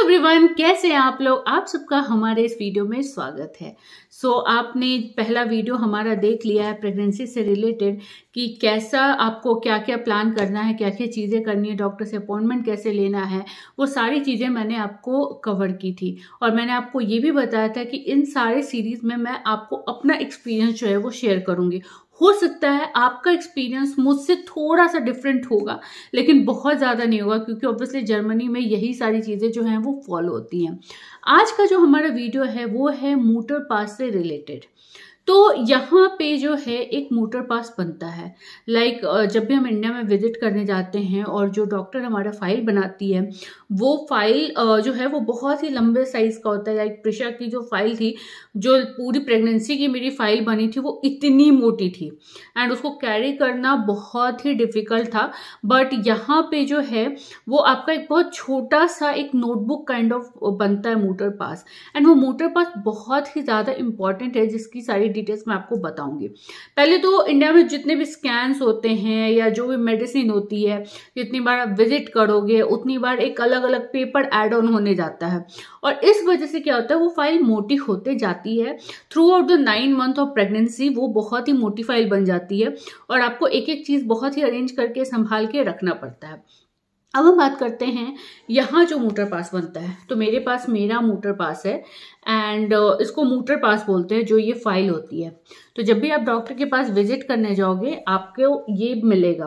Everyone, कैसे हैं आप लोग। आप सबका हमारे इस वीडियो में स्वागत है। आपने पहला वीडियो हमारा देख लिया है प्रेगनेंसी से रिलेटेड कि कैसा आपको क्या क्या प्लान करना है, क्या क्या चीज़ें करनी है, डॉक्टर से अपॉइंटमेंट कैसे लेना है, वो सारी चीज़ें मैंने आपको कवर की थी। और मैंने आपको ये भी बताया था कि इन सारे सीरीज़ में मैं आपको अपना एक्सपीरियंस जो है वो शेयर करूँगी। हो सकता है आपका एक्सपीरियंस मुझसे थोड़ा सा डिफरेंट होगा, लेकिन बहुत ज़्यादा नहीं होगा, क्योंकि ऑब्वियसली जर्मनी में यही सारी चीज़ें जो हैं वो फॉलो होती हैं। आज का जो हमारा वीडियो है वो है मोटर पास से रिलेटेड। तो यहाँ पे जो है एक मोटर पास बनता है। जब भी हम इंडिया में विजिट करने जाते हैं और जो डॉक्टर हमारा फाइल बनाती है वो फाइल जो है वो बहुत ही लंबे साइज का होता है। लाइक प्रिशा की जो फाइल थी, जो पूरी प्रेगनेंसी की मेरी फाइल बनी थी, वो इतनी मोटी थी एंड उसको कैरी करना बहुत ही डिफिकल्ट था। बट यहाँ पे जो है वो आपका एक बहुत छोटा सा एक नोटबुक काइंड ऑफ बनता है मोटर पास। एंड वो मोटर पास बहुत ही ज़्यादा इंपॉर्टेंट है, जिसकी सारी डिटेल्स मैं आपको बताऊंगी। पहले तो इंडिया में जितने भी स्कैन्स होते हैं या जो भी मेडिसिन होती है, जितनी बार आप विजिट करोगे उतनी बार एक अलग अलग पेपर ऐड ऑन होने जाता है। और इस वजह से क्या होता है, वो फाइल मोटी होते जाती है। Through out the 9 month of pregnancy वो बहुत ही मोटी फाइल बन जाती है और आपको एक एक चीज बहुत ही अरेंज करके संभाल के रखना पड़ता है। अब हम बात करते हैं यहाँ जो मोटर पास बनता है। तो मेरे पास मेरा मोटर पास है एंड इसको मोटर पास बोलते हैं, जो ये फाइल होती है। तो जब भी आप डॉक्टर के पास विजिट करने जाओगे आपको ये मिलेगा।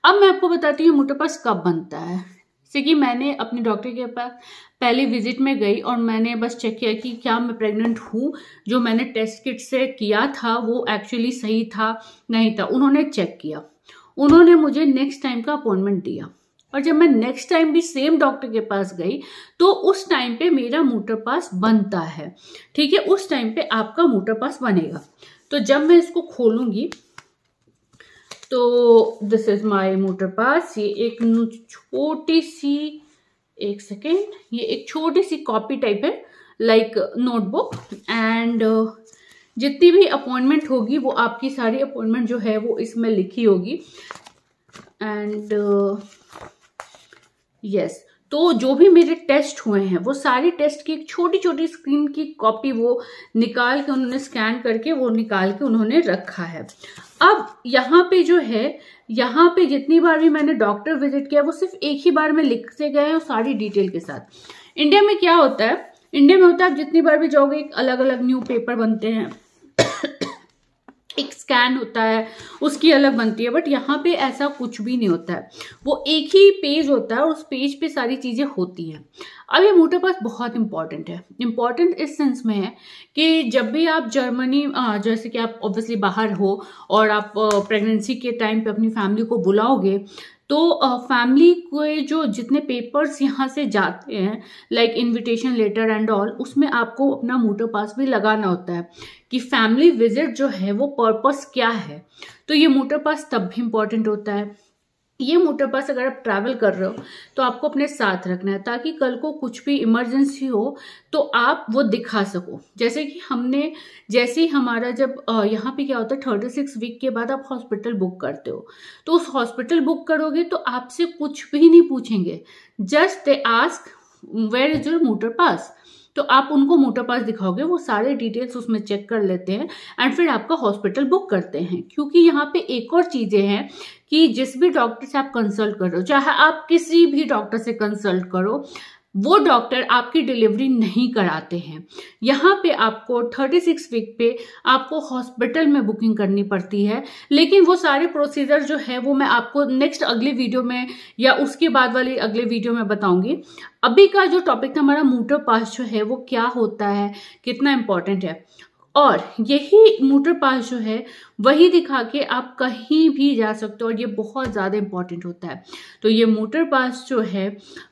अब मैं आपको बताती हूँ मोटर पास कब बनता है। जैसे कि मैंने अपने डॉक्टर के पास पहले विजिट में गई और मैंने बस चेक किया कि क्या मैं प्रेग्नेंट हूँ। जो मैंने टेस्ट किट से किया था वो एक्चुअली सही था नहीं था। उन्होंने चेक किया, उन्होंने मुझे नेक्स्ट टाइम का अपॉइंटमेंट दिया। और जब मैं नेक्स्ट टाइम भी सेम डॉक्टर के पास गई तो उस टाइम पे मेरा मोटर पास बनता है। ठीक है, उस टाइम पे आपका मोटर पास बनेगा। तो जब मैं इसको खोलूंगी तो दिस इज माय मोटर पास। ये एक छोटी सी, एक सेकेंड, ये एक छोटी सी कॉपी टाइप है, लाइक नोटबुक। एंड जितनी भी अपॉइंटमेंट होगी वो आपकी सारी अपॉइंटमेंट जो है वो इसमें लिखी होगी। एंड यस, तो जो भी मेरे टेस्ट हुए हैं वो सारी टेस्ट की एक छोटी छोटी स्क्रीन की कॉपी वो निकाल के उन्होंने स्कैन करके वो निकाल के उन्होंने रखा है। अब यहाँ पे जो है, यहाँ पे जितनी बार भी मैंने डॉक्टर विजिट किया वो सिर्फ एक ही बार में लिखते गए हैं सारी डिटेल के साथ। इंडिया में क्या होता है, इंडिया में होता है आप जितनी बार भी जाओगे एक अलग अलग न्यू पेपर बनते हैं एक स्कैन होता है उसकी अलग बनती है। बट यहाँ पे ऐसा कुछ भी नहीं होता है, वो एक ही पेज होता है और उस पेज पे सारी चीज़ें होती हैं। अब ये मोटर पास बहुत इंपॉर्टेंट है। इंपॉर्टेंट इस सेंस में है कि जब भी आप जर्मनी, जैसे कि आप ऑब्वियसली बाहर हो और आप प्रेगनेंसी के टाइम पे अपनी फैमिली को बुलाओगे, तो फैमिली के जो जितने पेपर्स यहाँ से जाते हैं, like invitation letter and all, उसमें आपको अपना मोटर पास भी लगाना होता है कि फैमिली विजिट जो है वो पर्पस क्या है। तो ये मोटर पास तब भी इम्पॉर्टेंट होता है। ये मोटर पास अगर आप ट्रैवल कर रहे हो तो आपको अपने साथ रखना है, ताकि कल को कुछ भी इमरजेंसी हो तो आप वो दिखा सको। जैसे कि हमने, जैसे ही हमारा जब यहाँ पे क्या होता है 36 वीक के बाद आप हॉस्पिटल बुक करते हो, तो उस हॉस्पिटल बुक करोगे तो आपसे कुछ भी नहीं पूछेंगे, just they ask where is your motor pass. तो आप उनको मोटर पास दिखाओगे, वो सारे डिटेल्स उसमें चेक कर लेते हैं एंड फिर आपका हॉस्पिटल बुक करते हैं। क्योंकि यहाँ पे एक और चीजें हैं कि जिस भी डॉक्टर से आप कंसल्ट कर रहे हो, चाहे आप किसी भी डॉक्टर से कंसल्ट करो, वो डॉक्टर आपकी डिलीवरी नहीं कराते हैं। यहाँ पे आपको 36 वीक पे आपको हॉस्पिटल में बुकिंग करनी पड़ती है। लेकिन वो सारे प्रोसीजर जो है वो मैं आपको नेक्स्ट अगले वीडियो में या उसके बाद वाली अगले वीडियो में बताऊंगी। अभी का जो टॉपिक था हमारा मोटर पास जो है वो क्या होता है, कितना इंपॉर्टेंट है, और यही मोटर पास जो है वही दिखा के आप कहीं भी जा सकते हो और ये बहुत ज़्यादा इंपॉर्टेंट होता है। तो ये मोटर पास जो है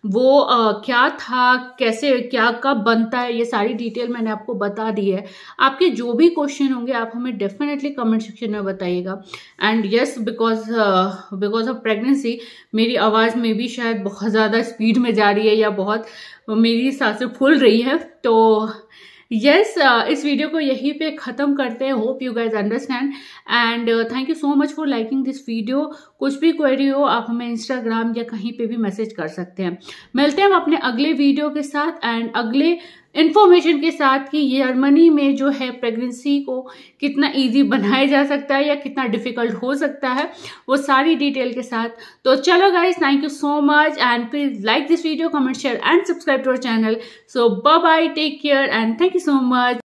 वो क्या था, कैसे, क्या, कब बनता है, ये सारी डिटेल मैंने आपको बता दी है। आपके जो भी क्वेश्चन होंगे आप हमें डेफिनेटली कमेंट सेक्शन में बताइएगा। And yes, because of pregnancy मेरी आवाज़ में भी शायद बहुत ज़्यादा स्पीड में जा रही है या बहुत मेरी सांसें फूल रही है, तो यस इस वीडियो को यहीं पे ख़त्म करते हैं। Hope you guys understand and thank you so much for liking this video. कुछ भी क्वेरी हो आप हमें इंस्टाग्राम या कहीं पे भी मैसेज कर सकते हैं। मिलते हैं हम अपने अगले वीडियो के साथ एंड अगले इन्फॉर्मेशन के साथ कि जर्मनी में जो है प्रेगनेंसी को कितना इजी बनाया जा सकता है या कितना डिफिकल्ट हो सकता है, वो सारी डिटेल के साथ। तो चलो guys, thank you so much and please like this video, comment, share and subscribe to our channel. So bye bye, take care and thank you so much.